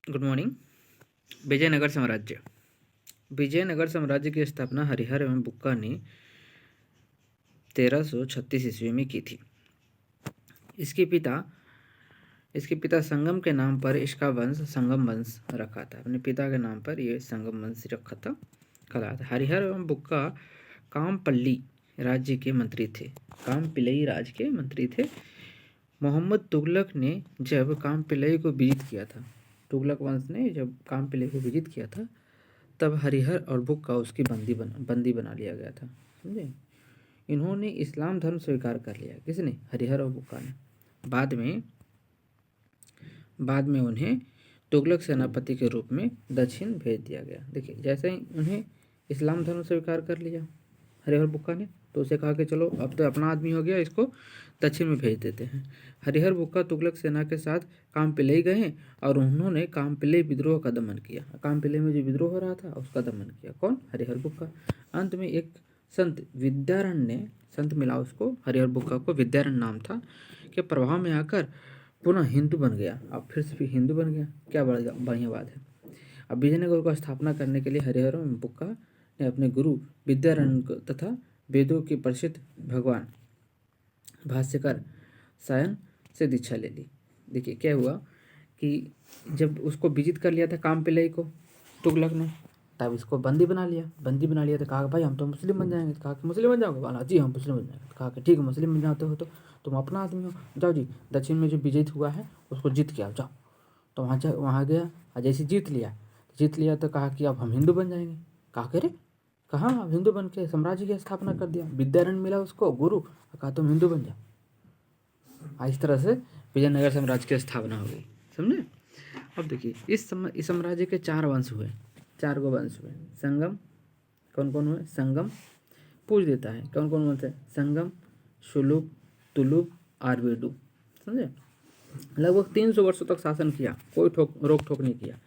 Good morning. Vijayanagar साम्राज्य। विजयनगर साम्राज्य की स्थापना हरिहर एवं बुक्का ने 1336 ईस्वी में की थी। इसके पिता संगम के नाम पर इसका वंश संगम वंश रखा था। अपने पिता के नाम पर यह संगम वंश रखा था, कहलाया था। हरिहर एवं बुक्का कामपल्ली राज्य के मंत्री थे। कामपिलई राज्य के मंत्री थे। मोहम्मद तुगलक ने जब कामपिलई को विजित किया था, तुगलक वंश ने जब कामपिलई को विजित किया था, तब हरिहर और बुक्का उसकी बंदी बना लिया गया था। समझे? इन्होंने इस्लाम धर्म स्वीकार कर लिया। किसने? हरिहर और बुक्का ने। बाद में उन्हें तुगलक सेनापति के रूप में दक्षिण भेज दिया गया। देखिए, जैसे ही उन्हें इस्लाम धर्म स्वीकार कर लिया हरिहर बुक्का ने, तो उसे कहा कि चलो अब तो अपना आदमी हो गया, इसको दक्षिण में भेज देते हैं। हरिहर बुक्का तुगलक सेना के साथ कामपिलई गए और उन्होंने कामपिलई विद्रोह का दमन किया। कामपिलई में जो विद्रोह हो रहा था उसका दमन किया। कौन? हरिहर बुक्का। अंत में एक संत विद्यारण्य ने, संत मिला उसको, हरिहर बुक्का को, विद्यारण्य नाम था, के प्रभाव में आकर पुनः हिंदू बन गया। अब फिर से हिंदू बन गया। क्या बढ़िया बात है। अब विजयनगर को स्थापना करने के लिए हरिहर बुक्का ने अपने गुरु विद्यारण्य तथा वेदों के प्रसिद्ध भगवान भाष्यकार सायन से दीक्षा ले ली। देखिए क्या हुआ कि जब उसको विजित कर लिया था कामपिलई को तुगलक ने, तब इसको बंदी बना लिया। तो कहा भाई हम तो मुस्लिम बन जाएंगे। तो कहा कि मुस्लिम बन जाओगे? बोला जी हम मुस्लिम बन जाएंगे। तो कहा कि ठीक है, मुस्लिम बन जाते हो तो तुम अपना आदमी हो, जाओ जी दक्षिण में जो विजय हुआ है उसको जीत के आओ, जाओ। तो वहाँ गया और जैसे जीत लिया तो कहा कि अब हम हिंदू बन जाएंगे। कहा कि अरे कहाँ, अब हिंदू बन के साम्राज्य की स्थापना कर दिया। विद्यारण्य मिला उसको गुरु, कहा तुम हिंदू बन जाओ। इस तरह से विजयनगर साम्राज्य की स्थापना हो गई। समझे? अब देखिए इस साम्राज्य के 4 वंश हुए, 4 गो वंश हुए। संगम, कौन कौन हुए? संगम पूछ देता है कौन कौन वंश है? संगम, शुलुक, तुलुक, आर्वेडु। समझे? लगभग 300 वर्षों तक शासन किया, कोई रोक ठोक नहीं किया।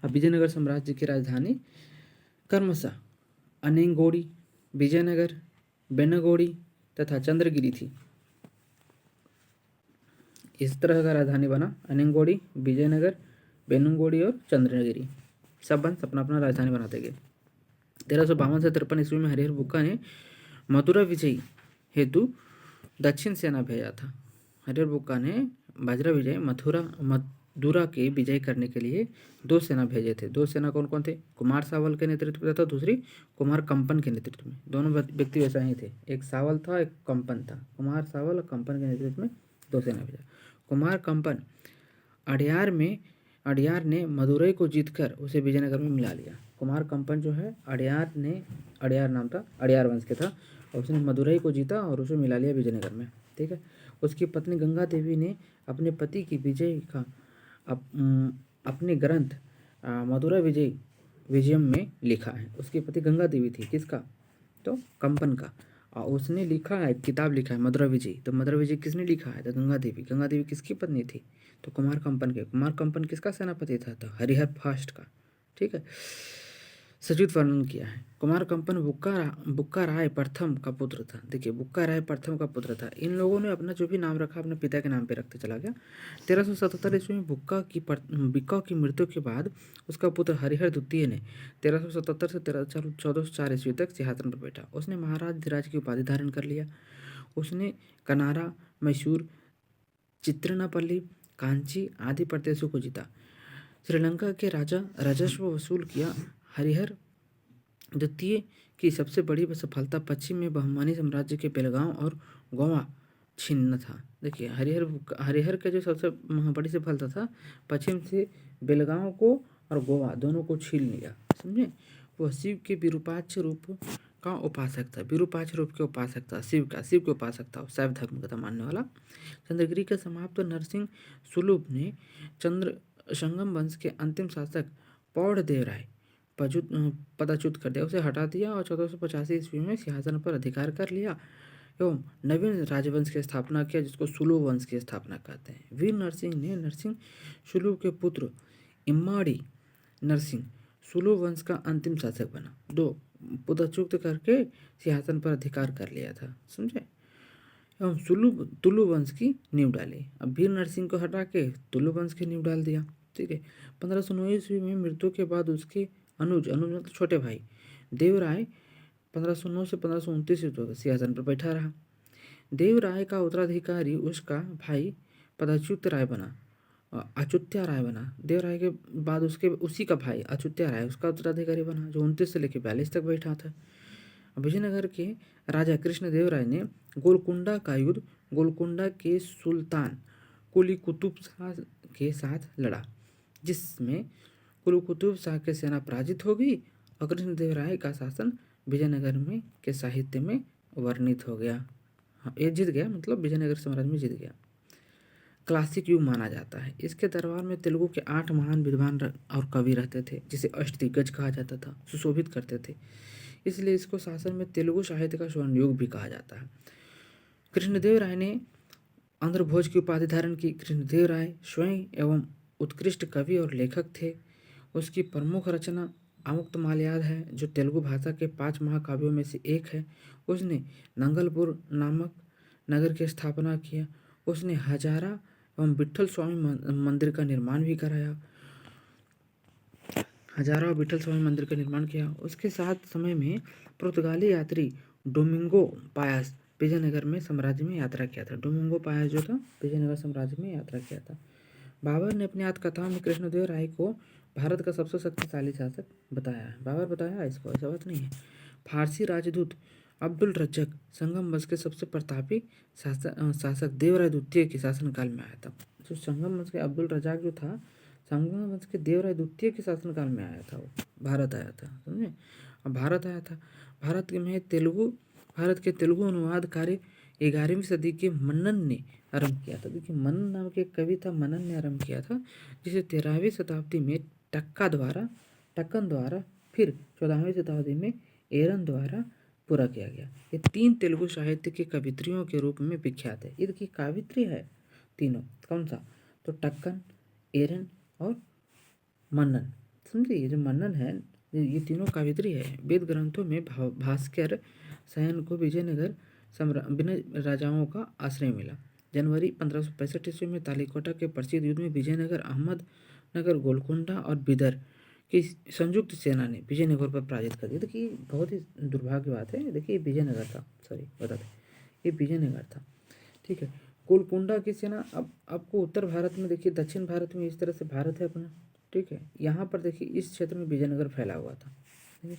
अब विजयनगर साम्राज्य की राजधानी क्रमशः अनेंगोड़ी, विजयनगर, बेनगोड़ी तथा चंद्रगिरी थी। इस तरह का राजधानी बना। अनेंगोड़ी, विजयनगर, बेनगोड़ी और चंद्रगिरी, सब वंश अपना अपना राजधानी बनाते गए। 1352 से 53 ईस्वी में हरिहर बुक्का ने मथुरा विजय हेतु दक्षिण सेना भेजा था। हरिहर बुक्का ने मथुरा के विजय करने के लिए 2 सेना भेजे थे। 2 सेना कौन कौन थे? कुमार सावल के नेतृत्व में तथा दूसरी कुमार कंपन के नेतृत्व में। दोनों व्यक्ति वैसा ही थे, एक सावल था एक कंपन था। कुमार सावल और कंपन के नेतृत्व में 2 सेना भेजा। कुमार कंपन अड़ियार ने मदुरई को जीतकर उसे विजयनगर में मिला लिया। कुमार कंपन जो है अड़ियार नाम था, अड़ियार वंश के था, और उसने मदुरई को जीता और उसे मिला लिया विजयनगर में। ठीक है। उसकी पत्नी गंगा देवी ने अपने पति की विजय का अपने ग्रंथ मदुरा विजयम में लिखा है। उसकी पति गंगा देवी थी, किसका? तो कंपन का। और उसने लिखा है, किताब लिखा है मदुरा विजय। तो मदुरा विजय किसने लिखा है? तो गंगा देवी। गंगा देवी किसकी पत्नी थी? तो कुमार कंपन के। कुमार कंपन किसका सेनापति था? तो हरिहर फर्स्ट का। ठीक है। सचित वर्णन किया है। कुमार कंपन बुक्का राय प्रथम का पुत्र था। देखिए बुक्का राय प्रथम का पुत्र था। इन लोगों ने अपना जो भी नाम रखा अपने पिता के नाम पे रखते चला गया। 1377 ईस्वी में बुक्का की मृत्यु के बाद उसका पुत्र हरिहर द्वितीय ने 1377 से 1404 ईस्वी तक सिंहासन पर बैठा। उसने महाराज धीराज की उपाधि धारण कर लिया। उसने कनारा, मैसूर, चित्रनापल्ली, कांची आदि प्रदेशों को जीता। श्रीलंका के राजा राजस्व वसूल किया। हरिहर द्वितीय की सबसे बड़ी सफलता पश्चिम में बहमनी साम्राज्य के बेलगांव और गोवा छीनना था। देखिए हरिहर के जो सबसे बड़ी सफलता था, पश्चिम से बेलगांव को और गोवा दोनों को छीन लिया। समझे? वह शिव के विरूपाक्ष रूप का उपासक था। विरूपाक्ष रूप के उपासक था, शिव के उपासक था, शैव धर्म का मानने वाला। चंद्रगिरी के समाप्त नरसिंह सुलभ ने संगम वंश के अंतिम शासक पौड़देव राय पदच्युत कर दिया, उसे हटा दिया और 1485 ईस्वी में सिंहासन पर अधिकार कर लिया एवं नवीन राजवंश की स्थापना किया, जिसको सुलभ वंश की स्थापना कहते हैं। वीर नरसिंह ने नरसिंह सुलभ के पुत्र इम्माड़ी नरसिंह सुलभ वंश का अंतिम शासक बना। 2 पदच्युत करके सिंहासन पर अधिकार कर लिया था। समझे? एवं तुलु वंश की नींव डाली। अब वीर नरसिंह को हटा के तुलु वंश की नींव डाल दिया। ठीक है। 1509 ईस्वी में मृत्यु के बाद उसके अनुज अनुज मतलब छोटे भाई देवराय 1509 से 1529 ईस्वी तक सिंहासन पर बैठा रहा। देवराय का उत्तराधिकारी उसका भाई पदाच्युत राय बना, अच्युत्या राय बना। देवराय के बाद उसके उसी का भाई अच्युत्या राय उसका उत्तराधिकारी बना, जो 29 से लेकर 42 तक बैठा था। विजयनगर के राजा कृष्णदेव राय ने गोलकुंडा का युद्ध गोलकुंडा के सुल्तान कुली कुतुब शाह के साथ लड़ा, जिसमें कुली कुतुब शाह की सेना पराजित हो गई और कृष्णदेव राय का शासन विजयनगर में के साहित्य में वर्णित हो गया। हाँ, ये जीत गया, मतलब विजयनगर साम्राज्य में जीत गया। क्लासिक युग माना जाता है। इसके दरबार में तेलुगु के 8 महान विद्वान और कवि रहते थे, जिसे अष्टदिग्गज कहा जाता था, सुशोभित करते थे। इसलिए इसको शासन में तेलुगु साहित्य का स्वर्ण युग भी कहा जाता है। कृष्णदेव राय ने आंध्र भोज की उपाधि धारण की। कृष्णदेव राय स्वयं एवं उत्कृष्ट कवि और लेखक थे। उसकी प्रमुख रचना आमुक्तमाल्याद है, जो तेलुगु भाषा के 5 महाकाव्यों में से एक है। उसने नंगलपुर नामक नगर की स्थापना किया। उसने हजारा एवं विट्ठल स्वामी मंदिर का निर्माण भी कराया। हजारा और विट्ठल स्वामी मंदिर का निर्माण किया। उसके साथ समय में पुर्तगाली यात्री डोमिंगो पायस विजयनगर में साम्राज्य में यात्रा किया था। डोमिंगो पायस जो था विजयनगर साम्राज्य में यात्रा किया था। बाबर ने अपनी आत्मकथाओं में कृष्णदेव राय को भारत का सबसे शक्तिशाली शासक बताया है। बाबर बताया इसको, ऐसा बात नहीं है। फारसी राजदूत अब्दुल रज्जक संगम वंश के सबसे प्रतापी शासक देवराय द्वितीय के शासनकाल में आया था। जो संगम वंश के अब्दुल रज्जाक जो था, संगम वंश के देवराय द्वितीय के शासनकाल में आया था, वो भारत आया था, समझे। अब भारत आया था। भारत के तेलुगु अनुवाद कार्य 11वीं सदी के मन्नन ने आरंभ किया था। देखिए, मन्नन नाम के एक कवि था, मन्नन ने आरंभ किया था, जिसे 13वीं शताब्दी में टक्कन द्वारा फिर 14वीं शताब्दी में एरन द्वारा पूरा किया गया। ये 3 तेलुगु साहित्य के कवित्रियों के रूप में विख्यात है। इनकी कावित्री है तीनों, कौन सा, तो टक्कन, एरन और मन्नन, समझे। ये जो मन्नन है, ये तीनों कावित्री है। वेद ग्रंथों में भास्कर शयन को विजयनगर विनय राजाओं का आश्रय मिला। जनवरी 1565 ईस्वी में तालीकोटा के प्रसिद्ध युद्ध में विजयनगर, अहमदनगर, गोलकुंडा और बिदर की संयुक्त सेना ने विजयनगर पर पराजित कर दिया। देखिए, बहुत ही दुर्भाग्य बात है। देखिए, विजयनगर था, सॉरी बता दें, ये विजयनगर था, ठीक है। गोलकुंडा की सेना, अब आपको उत्तर भारत में देखिए, दक्षिण भारत में इस तरह से भारत है अपना, ठीक है। यहाँ पर देखिए, इस क्षेत्र में विजयनगर फैला हुआ था, ठीक है।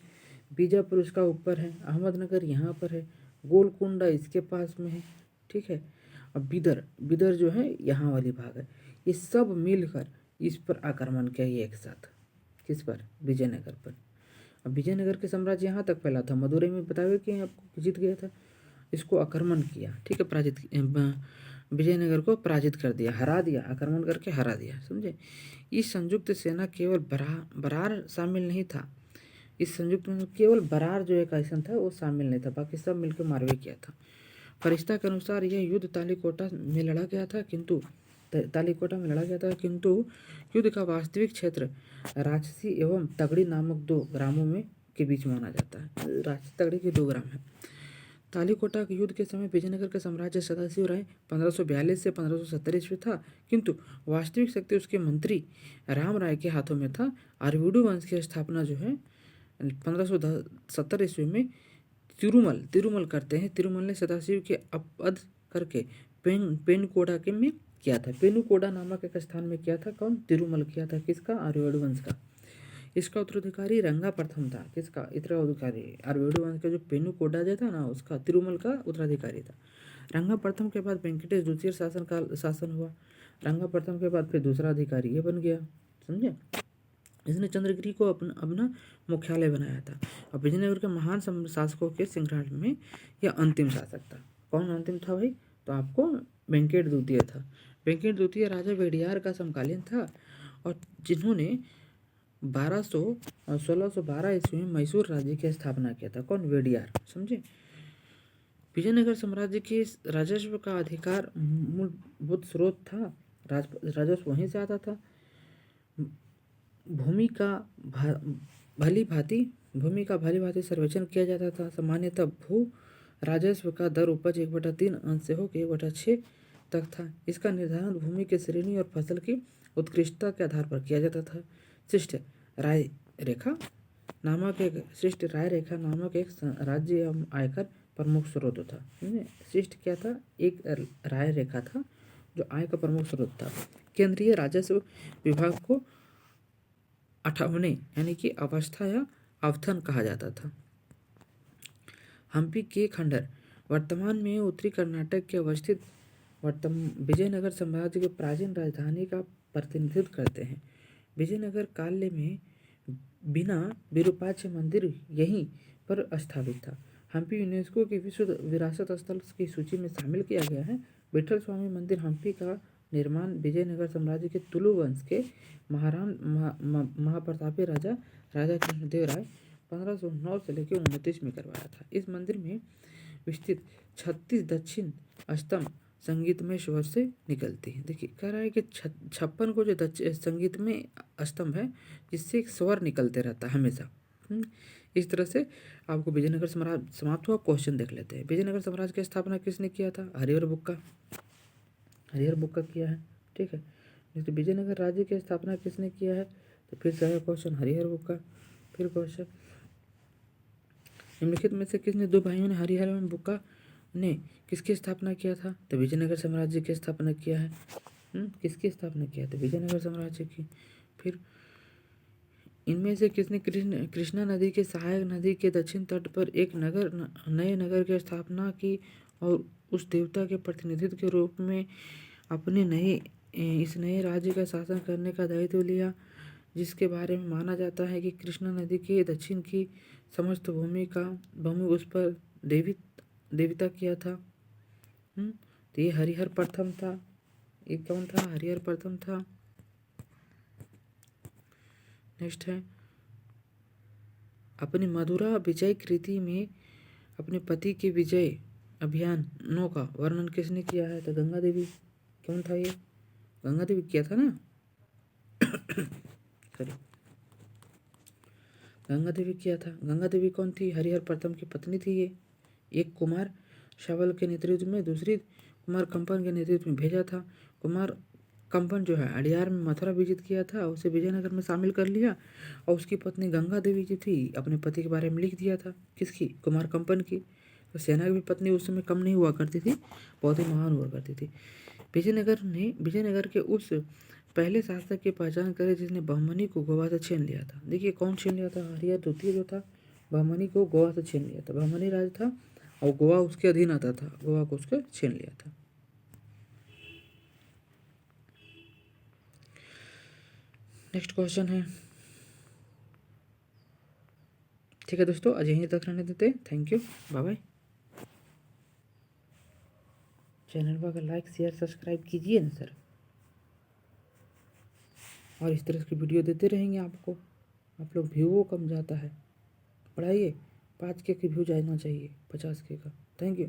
बीजापुर उसका ऊपर है, अहमदनगर यहाँ पर है, गोलकुंडा इसके पास में है, ठीक है। अब बिदर जो है यहाँ वाली भाग है। ये सब मिलकर इस पर आक्रमण किया एक साथ, किस पर, विजयनगर पर। अब विजयनगर के साम्राज्य यहाँ तक फैला था, मदुरई में बताया कि आपको जीत गया था, इसको आक्रमण किया, ठीक है, विजयनगर को पराजित कर दिया, हरा दिया, आक्रमण करके हरा दिया, समझे। इस संयुक्त सेना केवल बरार शामिल नहीं था। इस संयुक्त में केवल बरार जो एक आसन था वो शामिल नहीं था, बाकी सब मिलकर मारवे किया था। फरिश्ता के अनुसार यह युद्ध तालीकोटा में लड़ा गया था, किंतु युद्ध का वास्तविक क्षेत्र राजसी एवं तगड़ी नामक 2 ग्रामों में के बीच माना जाता है। राजसी तगड़ी के 2 ग्राम है। तालीकोटा के युद्ध के समय विजयनगर का साम्राज्य सदाशिव राय 1542 से 1570 ईस्वी था, किंतु वास्तविक शक्ति उसके मंत्री राम राय के हाथों में था। आर्युडु वंश की स्थापना जो है 1570 ईस्वी में तिरुमल करते हैं। तिरुमल ने सदाशिव के अपअद करके पेनुकोडा के में किया था। पेनुकोडा नामक एक स्थान में किया था, कौन, तिरुमल किया था, किसका, आर्युडु वंश का। इसका उत्तराधिकारी रंगा प्रथम था, किसका, उत्तराधिकारी आर्युडु वंश का जो पेनुकोडा जो था ना, उसका, तिरुमल का उत्तराधिकारी था। रंगा प्रथम के बाद वेंकटेश द्वितीय शासन हुआ। रंगा प्रथम के बाद फिर दूसरा अधिकारी ये बन गया, समझे। इसने चंद्रगिरी को अपना मुख्यालय बनाया था। और विजयनगर के महान शासकों के श्रृंखला में यह अंतिम शासक था। कौन अंतिम था भाई, तो आपको वेंकट द्वितीय था। वेंकट द्वितीय राजा वेडियार का समकालीन था और जिन्होंने 1612 ईस्वी में मैसूर राज्य की स्थापना किया था। कौन, वेडियार, समझे। विजयनगर साम्राज्य के राजस्व का अधिकार मूलभूत स्रोत था, राजस्व वहीं से आता था। भूमि का भली भांति सर्वेक्षण किया जाता था। सामान्यतः भू राजस्व का दर उपज 1/3 अंश से होकर 1/6 तक था। इसका निर्धारण भूमि की श्रेणी और फसल की उत्कृष्टता के आधार पर किया जाता था। शिष्ट राय रेखा नामक एक राज्य एवं आयकर प्रमुख स्रोत था। शिष्ट क्या था? एक राय रेखा था जो आय का प्रमुख स्रोत था। केंद्रीय राजस्व विभाग को अठावने यानी कि अवस्था या अवथन कहा जाता था। हम्पी के खंडर वर्तमान में उत्तरी कर्नाटक के अवस्थित विजयनगर साम्राज्य के प्राचीन राजधानी का प्रतिनिधित्व करते हैं। विजयनगर काल में बिना विरूपाक्ष मंदिर यहीं पर स्थापित था। हम्पी यूनेस्को की विश्व विरासत स्थल की सूची में शामिल किया गया है। विठल स्वामी मंदिर हम्पी का निर्माण विजयनगर साम्राज्य के तुलु वंश के महाप्रतापी राजा कृष्णदेव राय 1509 से लेकर 29 में करवाया था। इस मंदिर में विस्तृत 36 दक्षिण स्तंभ संगीतमय स्वर से निकलती है। देखिए कह रहा है कि 56 को जो संगीतमय स्तंभ है जिससे एक स्वर निकलते रहता है हमेशा। इस तरह से आपको विजयनगर साम्राज्य समाप्त हुआ। क्वेश्चन देख लेते हैं। विजयनगर साम्राज्य की स्थापना किसने किया था? हरिहर बुक्का किया है। ठीक है। तो विजयनगर राज्य की स्थापना किसने किया है? तो फिर से क्वेश्चन हरिहर बुक्का। फिर क्वेश्चन निम्नलिखित में से किसने दो भाइयों ने हरिहर एवं बुक्का ने किसकी स्थापना किया था? तो विजयनगर साम्राज्य की स्थापना किया है। किसकी स्थापना किया? तो विजयनगर साम्राज्य की। फिर इनमें से किसने कृष्णा नदी के सहायक नदी के दक्षिण तट पर एक नए नगर की स्थापना की और उस देवता के प्रतिनिधित्व के रूप में अपने इस नए राज्य का शासन करने का दायित्व लिया, जिसके बारे में माना जाता है कि कृष्णा नदी के दक्षिण की समस्त भूमि उस पर देविता किया था। तो ये हरिहर प्रथम था। ये कौन था? हरिहर प्रथम था। नेक्स्ट है अपनी मधुरा विजय कृति में अपने पति के विजय अभियानों का वर्णन किसने किया है? तो गंगा देवी। कौन था ये? गंगा देवी किया था ना। सॉरी, गंगा देवी किया था। गंगा देवी कौन थी? हरिहर प्रथम की पत्नी थी ये। एक कुमार शावल के नेतृत्व में, दूसरी कुमार कंपन के नेतृत्व में भेजा था। कुमार कंपन जो है अड़ियार में मथुरा विजित किया था, उसे विजयनगर में शामिल कर लिया और उसकी पत्नी गंगा देवी जो थी अपने पति के बारे में लिख दिया था। किसकी? कुमार कंपन की। तो सेना की पत्नी उस समय कम नहीं हुआ करती थी, बहुत ही महान हुआ करती थी। विजयनगर के उस पहले शासक की पहचान करे जिसने बहमनी को गोवा से छीन लिया था। देखिए कौन छीन लिया था? हरिहर द्वितीय जो था बहमनी को गोवा से छीन लिया था। बहमनी राज था और गोवा उसके अधीन आता था, गोवा को उसके छीन लिया था। नेक्स्ट क्वेश्चन है। ठीक है दोस्तों, आज यहीं तक रहने देते हैं। Thank you, bye bye. Channel को अगर लाइक शेयर सब्सक्राइब कीजिए ना सर, और इस तरह की वीडियो देते रहेंगे आपको। आप लोग व्यू कम जाता है, बढ़ाइए। 5K के व्यू जाना चाहिए, 50K का। Thank you.